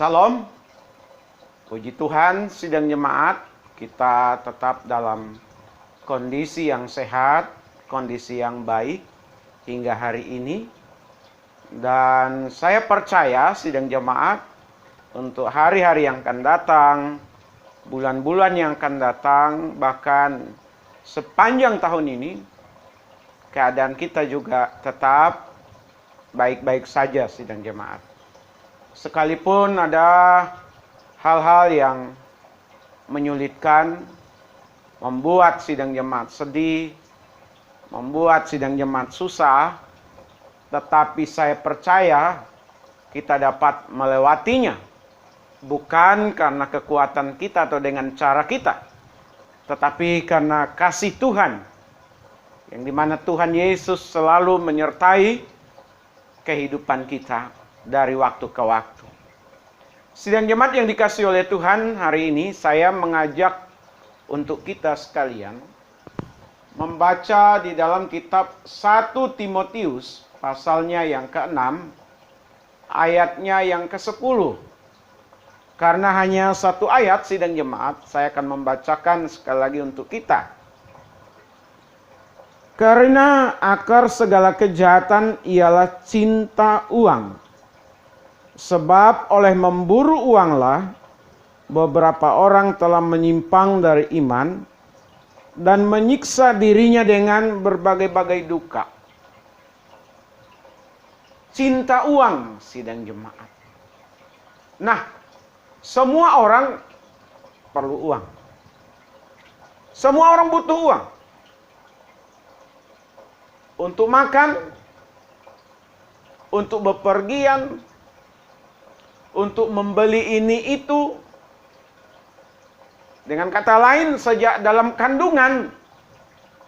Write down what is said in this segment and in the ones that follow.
Salam, puji Tuhan, sidang jemaat, kita tetap dalam kondisi yang sehat, kondisi yang baik hingga hari ini. Dan saya percaya sidang jemaat untuk hari-hari yang akan datang, bulan-bulan yang akan datang, bahkan sepanjang tahun ini, keadaan kita juga tetap baik-baik saja sidang jemaat. Sekalipun ada hal-hal yang menyulitkan, membuat sidang jemaat sedih, membuat sidang jemaat susah, tetapi saya percaya kita dapat melewatinya. Bukan karena kekuatan kita atau dengan cara kita, tetapi karena kasih Tuhan, yang dimana Tuhan Yesus selalu menyertai kehidupan kita dari waktu ke waktu. Sidang jemaat yang dikasihi oleh Tuhan, hari ini saya mengajak untuk kita sekalian membaca di dalam kitab 1 Timotius pasalnya yang ke-6, ayatnya yang ke-10. Karena hanya satu ayat sidang jemaat, saya akan membacakan sekali lagi untuk kita. Karena akar segala kejahatan ialah cinta uang. Sebab oleh memburu uanglah beberapa orang telah menyimpang dari iman dan menyiksa dirinya dengan berbagai-bagai duka. Cinta uang, sidang jemaat. Nah, semua orang perlu uang. Semua orang butuh uang. Untuk makan, untuk bepergian, untuk membeli ini itu. Dengan kata lain, sejak dalam kandungan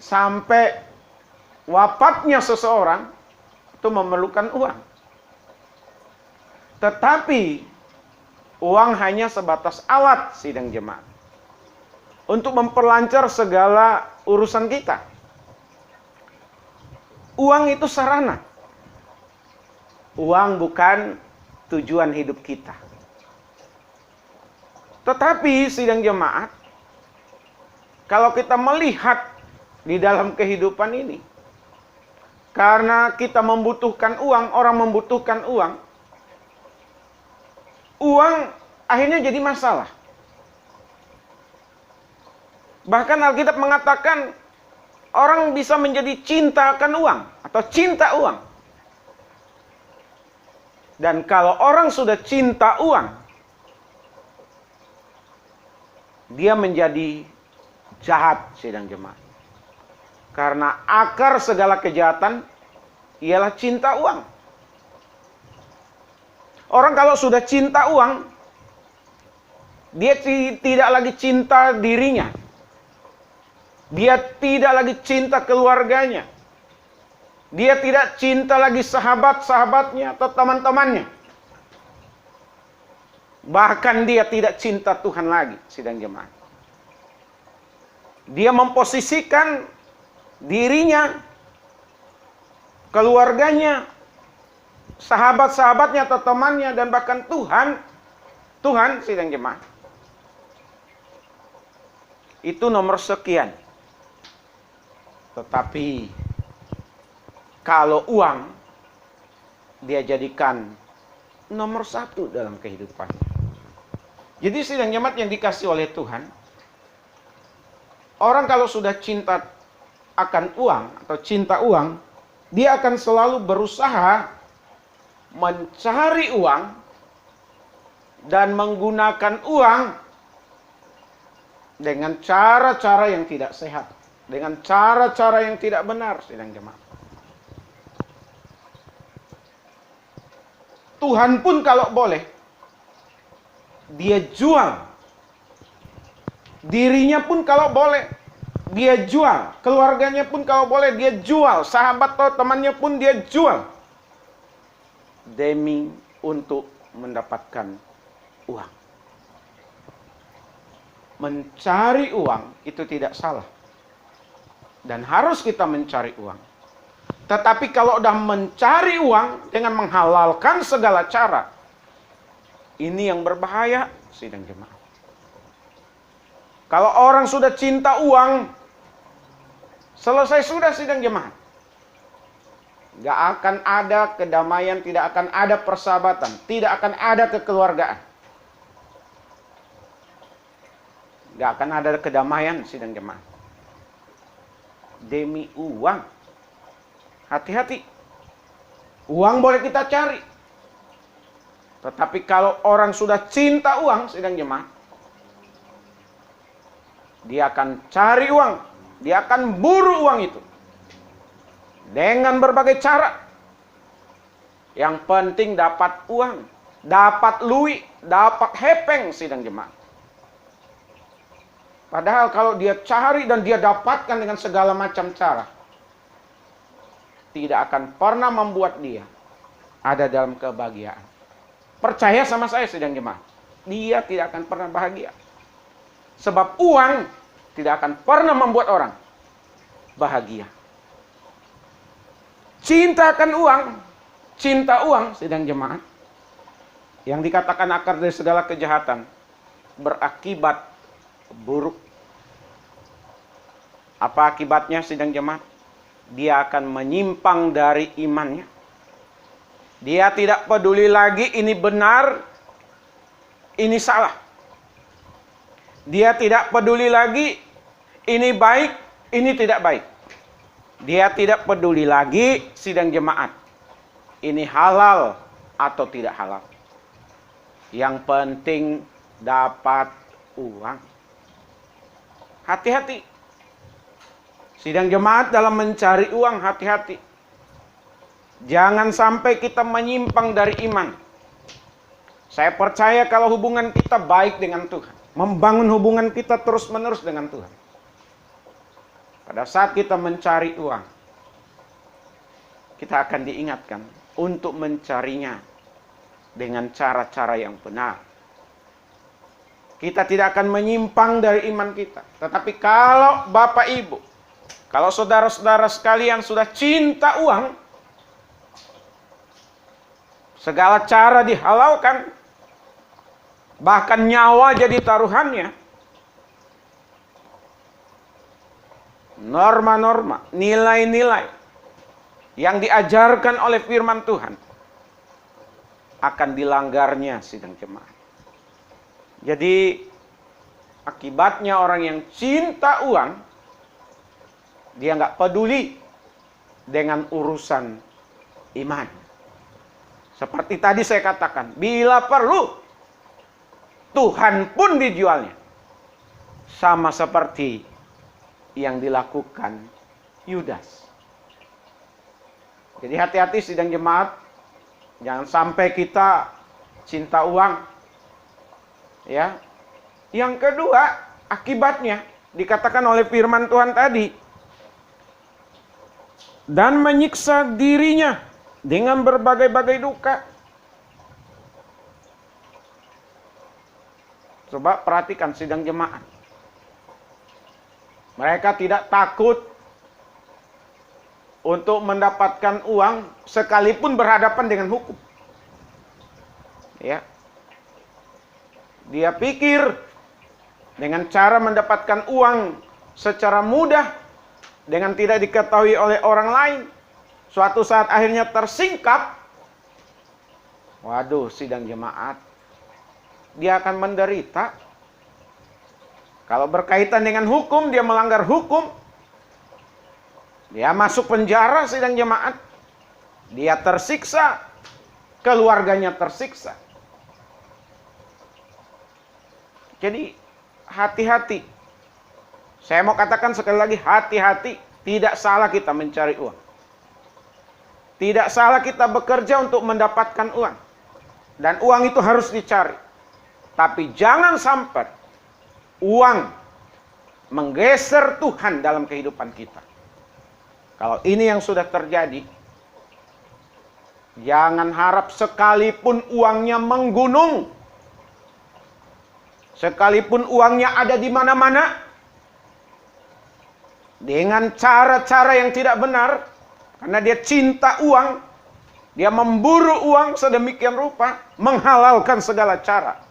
sampai wafatnya seseorang itu memerlukan uang. Tetapi uang hanya sebatas alat sidang jemaat untuk memperlancar segala urusan kita. Uang itu sarana. Uang bukan tujuan hidup kita. Tetapi sidang jemaat, kalau kita melihat di dalam kehidupan ini, karena kita membutuhkan uang, orang membutuhkan uang, uang akhirnya jadi masalah. Bahkan Alkitab mengatakan orang bisa menjadi cinta akan uang atau cinta uang. Dan kalau orang sudah cinta uang, dia menjadi jahat sidang jemaat. Karena akar segala kejahatan ialah cinta uang. Orang kalau sudah cinta uang, dia tidak lagi cinta dirinya. Dia tidak lagi cinta keluarganya. Dia tidak cinta lagi sahabat-sahabatnya atau teman-temannya. Bahkan dia tidak cinta Tuhan lagi, sidang jemaat. Dia memposisikan dirinya, keluarganya, sahabat-sahabatnya atau temannya, dan bahkan Tuhan sidang jemaat. Itu nomor sekian. Tetapi kalau uang dia jadikan nomor satu dalam kehidupannya. Jadi sidang jemaat yang dikasih oleh Tuhan, orang kalau sudah cinta akan uang atau cinta uang, dia akan selalu berusaha mencari uang dan menggunakan uang dengan cara-cara yang tidak sehat, dengan cara-cara yang tidak benar, sidang jemaat. Tuhan pun kalau boleh, dia jual. Dirinya pun kalau boleh, dia jual. Keluarganya pun kalau boleh, dia jual. Sahabat atau temannya pun dia jual. Demi untuk mendapatkan uang. Mencari uang itu tidak salah. Dan harus kita mencari uang. Tetapi kalau udah mencari uang dengan menghalalkan segala cara, Ini yang berbahaya, sidang jemaat. Kalau orang sudah cinta uang, selesai sudah sidang jemaat. Gak akan ada kedamaian, tidak akan ada persahabatan, tidak akan ada kekeluargaan. Gak akan ada kedamaian, sidang jemaat. Demi uang. Hati-hati. Uang boleh kita cari. Tetapi kalau orang sudah cinta uang, sidang jemaat, dia akan cari uang. Dia akan buru uang itu. Dengan berbagai cara. Yang penting dapat uang, dapat lui, dapat hepeng, sidang jemaat. Padahal kalau dia cari dan dia dapatkan dengan segala macam cara, tidak akan pernah membuat dia ada dalam kebahagiaan. Percaya sama saya sidang jemaat, dia tidak akan pernah bahagia. Sebab uang tidak akan pernah membuat orang bahagia. Cinta akan uang, cinta uang sidang jemaat, yang dikatakan akar dari segala kejahatan, berakibat buruk. Apa akibatnya sidang jemaat? Dia akan menyimpang dari imannya. Dia tidak peduli lagi ini benar, ini salah. Dia tidak peduli lagi ini baik, ini tidak baik. Dia tidak peduli lagi sidang jemaat, ini halal atau tidak halal. Yang penting dapat uang. Hati-hati. Sidang jemaat dalam mencari uang, hati-hati. Jangan sampai kita menyimpang dari iman. Saya percaya kalau hubungan kita baik dengan Tuhan, membangun hubungan kita terus-menerus dengan Tuhan. Pada saat kita mencari uang, kita akan diingatkan untuk mencarinya dengan cara-cara yang benar. Kita tidak akan menyimpang dari iman kita. Tetapi kalau Bapak Ibu, kalau saudara-saudara sekalian sudah cinta uang, segala cara dihalalkan, bahkan nyawa jadi taruhannya, norma-norma, nilai-nilai yang diajarkan oleh firman Tuhan akan dilanggarnya sidang jemaat. Jadi akibatnya orang yang cinta uang, dia nggak peduli dengan urusan iman. Seperti tadi saya katakan, bila perlu Tuhan pun dijualnya. Sama seperti yang dilakukan Yudas. Jadi hati-hati sidang jemaat, jangan sampai kita cinta uang. Ya. Yang kedua, akibatnya dikatakan oleh firman Tuhan tadi, dan menyiksa dirinya dengan berbagai-bagai duka. Coba perhatikan sidang jemaat. Mereka tidak takut untuk mendapatkan uang sekalipun berhadapan dengan hukum. Ya. Dia pikir dengan cara mendapatkan uang secara mudah, dengan tidak diketahui oleh orang lain, suatu saat akhirnya tersingkap. Waduh, sidang jemaat, dia akan menderita. Kalau berkaitan dengan hukum, dia melanggar hukum, dia masuk penjara sidang jemaat, dia tersiksa, keluarganya tersiksa. Jadi hati-hati. Saya mau katakan sekali lagi, hati-hati. Tidak salah kita mencari uang. Tidak salah kita bekerja untuk mendapatkan uang. Dan uang itu harus dicari. Tapi jangan sampai uang menggeser Tuhan dalam kehidupan kita. Kalau ini yang sudah terjadi, jangan harap sekalipun uangnya menggunung, sekalipun uangnya ada di mana-mana, dengan cara-cara yang tidak benar, karena dia cinta uang, Dia memburu uang sedemikian rupa, menghalalkan segala cara.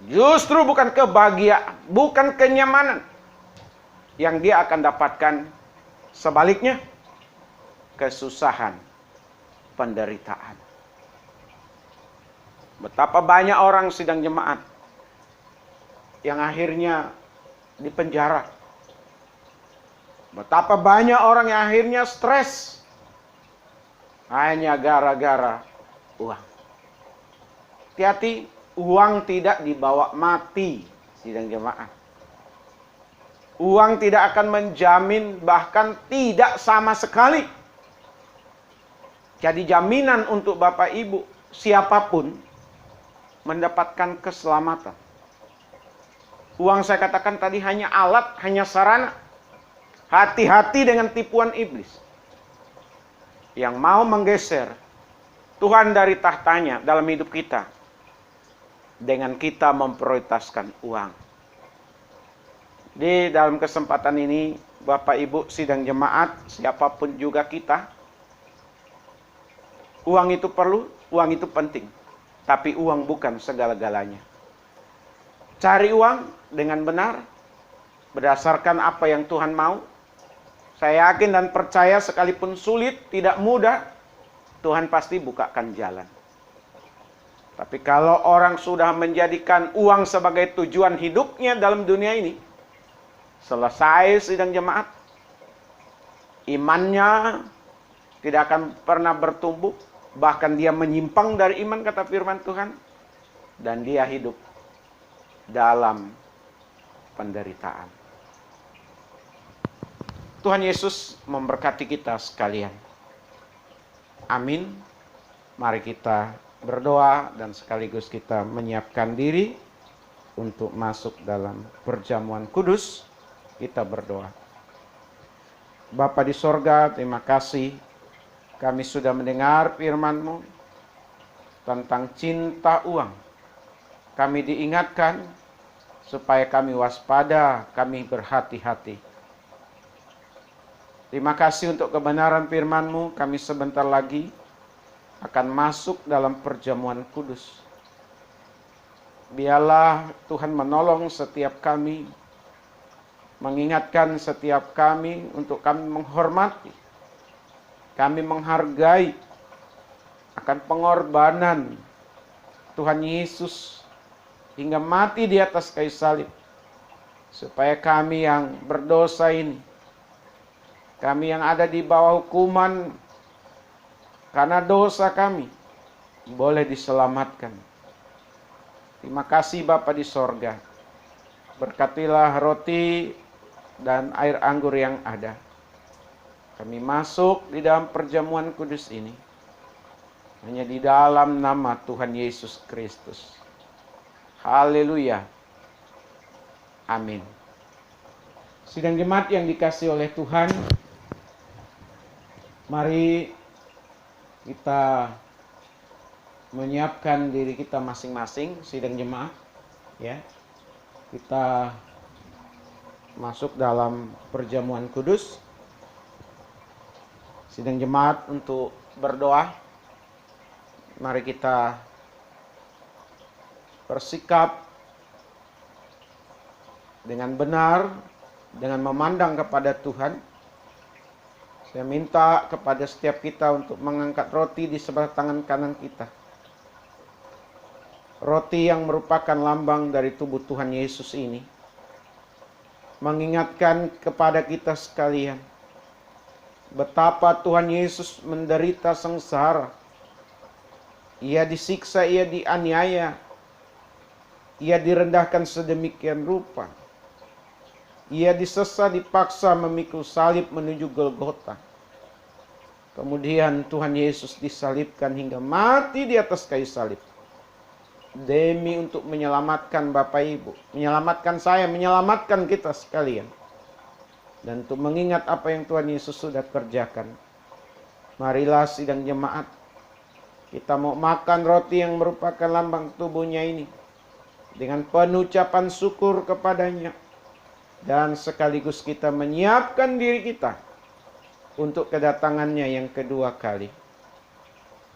Justru bukan kebahagiaan, bukan kenyamanan yang dia akan dapatkan, sebaliknya kesusahan, penderitaan. Betapa banyak orang sidang jemaat yang akhirnya dipenjara. Betapa banyak orang yang akhirnya stres hanya gara-gara uang. Hati-hati, uang tidak dibawa mati, sidang jemaat. Uang tidak akan menjamin, bahkan tidak sama sekali. Jadi jaminan untuk Bapak Ibu, siapapun mendapatkan keselamatan. Uang saya katakan tadi hanya alat, hanya sarana. Hati-hati dengan tipuan iblis yang mau menggeser Tuhan dari tahtanya dalam hidup kita dengan kita memprioritaskan uang. Di dalam kesempatan ini, Bapak Ibu sidang jemaat, siapapun juga kita, uang itu perlu, uang itu penting. Tapi uang bukan segala-galanya. Cari uang dengan benar, berdasarkan apa yang Tuhan mau. Saya yakin dan percaya sekalipun sulit, tidak mudah, Tuhan pasti bukakan jalan. Tapi kalau orang sudah menjadikan uang sebagai tujuan hidupnya dalam dunia ini, selesai sidang jemaat, imannya tidak akan pernah bertumbuh, bahkan dia menyimpang dari iman, kata firman Tuhan, dan dia hidup dalam penderitaan. Tuhan Yesus memberkati kita sekalian. Amin. Mari kita berdoa dan sekaligus kita menyiapkan diri untuk masuk dalam perjamuan kudus. Kita berdoa. Bapa di sorga, terima kasih kami sudah mendengar firman-Mu tentang cinta uang. Kami diingatkan supaya kami waspada, kami berhati-hati. Terima kasih untuk kebenaran firman-Mu. Kami sebentar lagi akan masuk dalam perjamuan kudus. Biarlah Tuhan menolong setiap kami, mengingatkan setiap kami untuk kami menghormati, kami menghargai akan pengorbanan Tuhan Yesus hingga mati di atas kayu salib, supaya kami yang berdosa ini, kami yang ada di bawah hukuman karena dosa kami, boleh diselamatkan. Terima kasih Bapa di sorga. Berkatilah roti dan air anggur yang ada. Kami masuk di dalam perjamuan kudus ini hanya di dalam nama Tuhan Yesus Kristus. Haleluya. Amin. Sidang jemaat yang dikasihi oleh Tuhan, mari kita menyiapkan diri kita masing-masing, sidang jemaat, ya. Kita masuk dalam perjamuan kudus. Sidang jemaat untuk berdoa. Mari kita bersikap dengan benar, dengan memandang kepada Tuhan. Saya minta kepada setiap kita untuk mengangkat roti di sebelah tangan kanan kita. Roti yang merupakan lambang dari tubuh Tuhan Yesus ini mengingatkan kepada kita sekalian betapa Tuhan Yesus menderita sengsara. Ia disiksa, ia dianiaya, ia direndahkan sedemikian rupa. Ia disesat, dipaksa memikul salib menuju Golgota. Kemudian Tuhan Yesus disalibkan hingga mati di atas kayu salib. Demi untuk menyelamatkan Bapak Ibu, menyelamatkan saya, menyelamatkan kita sekalian. Dan untuk mengingat apa yang Tuhan Yesus sudah kerjakan. Marilah sidang jemaat, kita mau makan roti yang merupakan lambang tubuhnya ini dengan penuh ucapan syukur kepadanya. Dan sekaligus kita menyiapkan diri kita untuk kedatangannya yang kedua kali.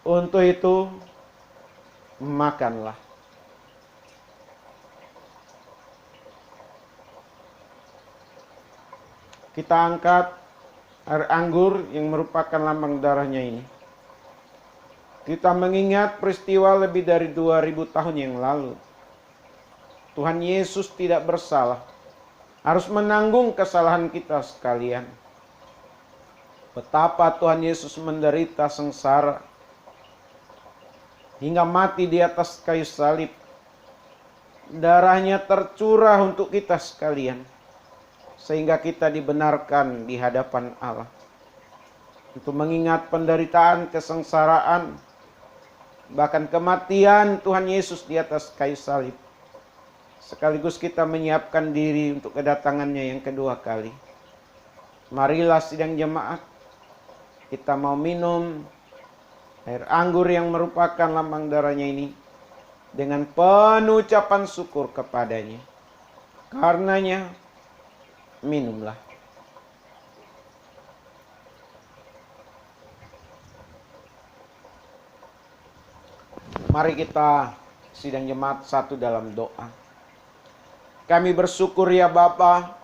Untuk itu, makanlah. Kita angkat air anggur yang merupakan lambang darahnya ini. Kita mengingat peristiwa lebih dari 2000 tahun yang lalu. Tuhan Yesus tidak bersalah, harus menanggung kesalahan kita sekalian. Betapa Tuhan Yesus menderita sengsara hingga mati di atas kayu salib. Darahnya tercurah untuk kita sekalian, sehingga kita dibenarkan di hadapan Allah. Untuk mengingat penderitaan, kesengsaraan, bahkan kematian Tuhan Yesus di atas kayu salib. Sekaligus kita menyiapkan diri untuk kedatangannya yang kedua kali. Marilah sidang jemaat, kita mau minum air anggur yang merupakan lambang darahnya ini dengan penuh ucapan syukur kepadanya. Karenanya, minumlah. Mari kita sidang jemaat satu dalam doa. Kami bersyukur ya Bapa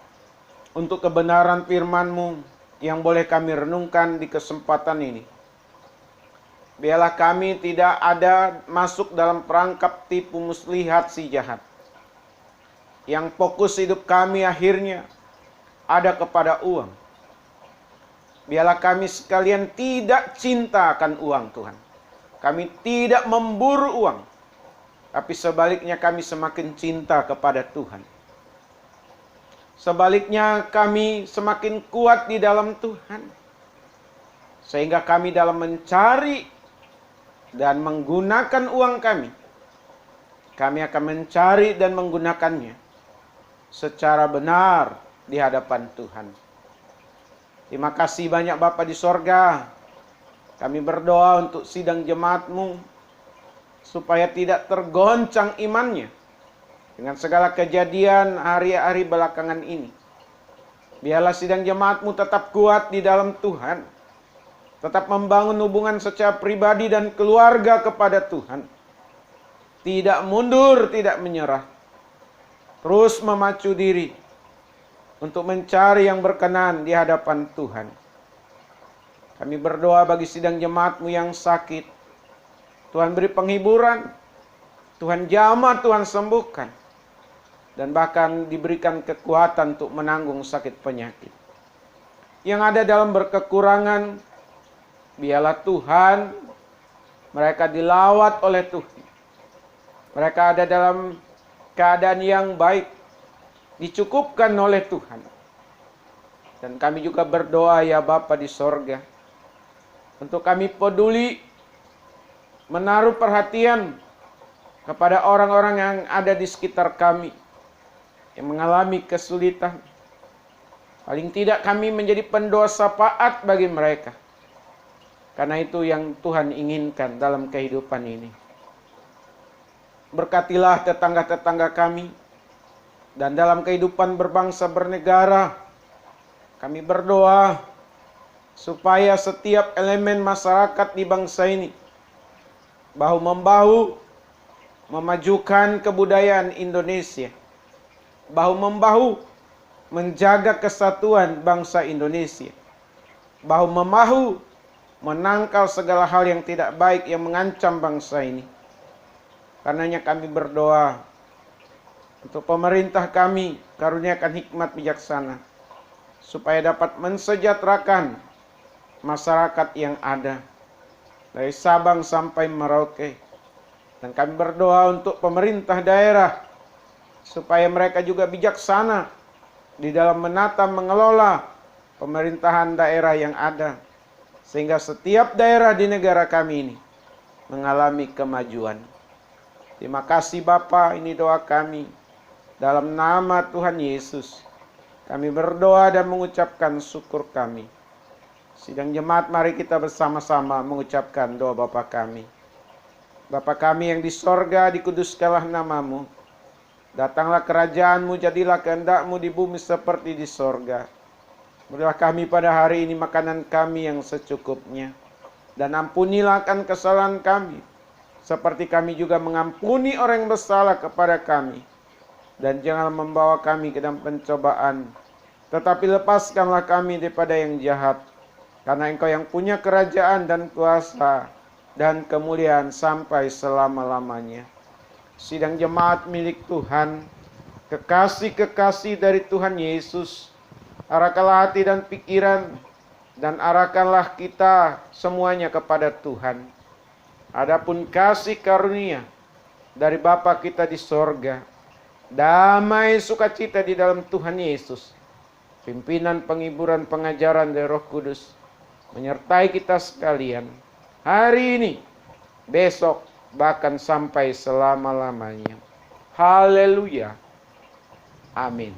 untuk kebenaran firman-Mu yang boleh kami renungkan di kesempatan ini. Biarlah kami tidak ada masuk dalam perangkap tipu muslihat si jahat, yang fokus hidup kami akhirnya ada kepada uang. Biarlah kami sekalian tidak cinta akan uang Tuhan. Kami tidak memburu uang, tapi sebaliknya kami semakin cinta kepada Tuhan. Sebaliknya kami semakin kuat di dalam Tuhan, sehingga kami dalam mencari dan menggunakan uang kami akan mencari dan menggunakannya secara benar di hadapan Tuhan. Terima kasih banyak Bapa di sorga. Kami berdoa untuk sidang jemaat-Mu supaya tidak tergoncang imannya dengan segala kejadian hari-hari belakangan ini. Biarlah sidang jemaat-Mu tetap kuat di dalam Tuhan, tetap membangun hubungan secara pribadi dan keluarga kepada Tuhan. Tidak mundur, tidak menyerah. Terus memacu diri untuk mencari yang berkenan di hadapan Tuhan. Kami berdoa bagi sidang jemaat-Mu yang sakit. Tuhan beri penghiburan, Tuhan jamah, Tuhan sembuhkan, dan bahkan diberikan kekuatan untuk menanggung sakit penyakit. Yang ada dalam berkekurangan, biarlah Tuhan, mereka dilawat oleh Tuhan. Mereka ada dalam keadaan yang baik, dicukupkan oleh Tuhan. Dan kami juga berdoa ya Bapa di sorga, untuk kami peduli, menaruh perhatian kepada orang-orang yang ada di sekitar kami, yang mengalami kesulitan. Paling tidak kami menjadi pendosa syafaat bagi mereka. Karena itu yang Tuhan inginkan dalam kehidupan ini. Berkatilah tetangga-tetangga kami, dan dalam kehidupan berbangsa bernegara, kami berdoa supaya setiap elemen masyarakat di bangsa ini bahu-membahu memajukan kebudayaan Indonesia, bahu-membahu menjaga kesatuan bangsa Indonesia, bahu-membahu menangkal segala hal yang tidak baik yang mengancam bangsa ini. Karenanya kami berdoa untuk pemerintah kami, karuniakan hikmat bijaksana, supaya dapat mensejahterakan masyarakat yang ada dari Sabang sampai Merauke. Dan kami berdoa untuk pemerintah daerah supaya mereka juga bijaksana di dalam menata mengelola pemerintahan daerah yang ada, sehingga setiap daerah di negara kami ini mengalami kemajuan. Terima kasih Bapa, ini doa kami dalam nama Tuhan Yesus. Kami berdoa dan mengucapkan syukur kami. Sidang jemaat, mari kita bersama-sama mengucapkan doa Bapa kami. Bapa kami yang di sorga, dikuduskanlah nama-Mu. Datanglah kerajaan-Mu, jadilah kehendak-Mu di bumi seperti di sorga. Berilah kami pada hari ini makanan kami yang secukupnya. Dan ampunilah akan kesalahan kami, seperti kami juga mengampuni orang yang bersalah kepada kami. Dan jangan membawa kami ke dalam pencobaan, tetapi lepaskanlah kami daripada yang jahat. Karena Engkau yang punya kerajaan dan kuasa dan kemuliaan sampai selama-lamanya. Sidang jemaat milik Tuhan, kekasih-kekasih dari Tuhan Yesus, arahkanlah hati dan pikiran, dan arahkanlah kita semuanya kepada Tuhan. Adapun kasih karunia dari Bapa kita di sorga, damai sukacita di dalam Tuhan Yesus, pimpinan, penghiburan, pengajaran dari Roh Kudus, menyertai kita sekalian, hari ini, besok, bahkan sampai selama-lamanya. Haleluya. Amin.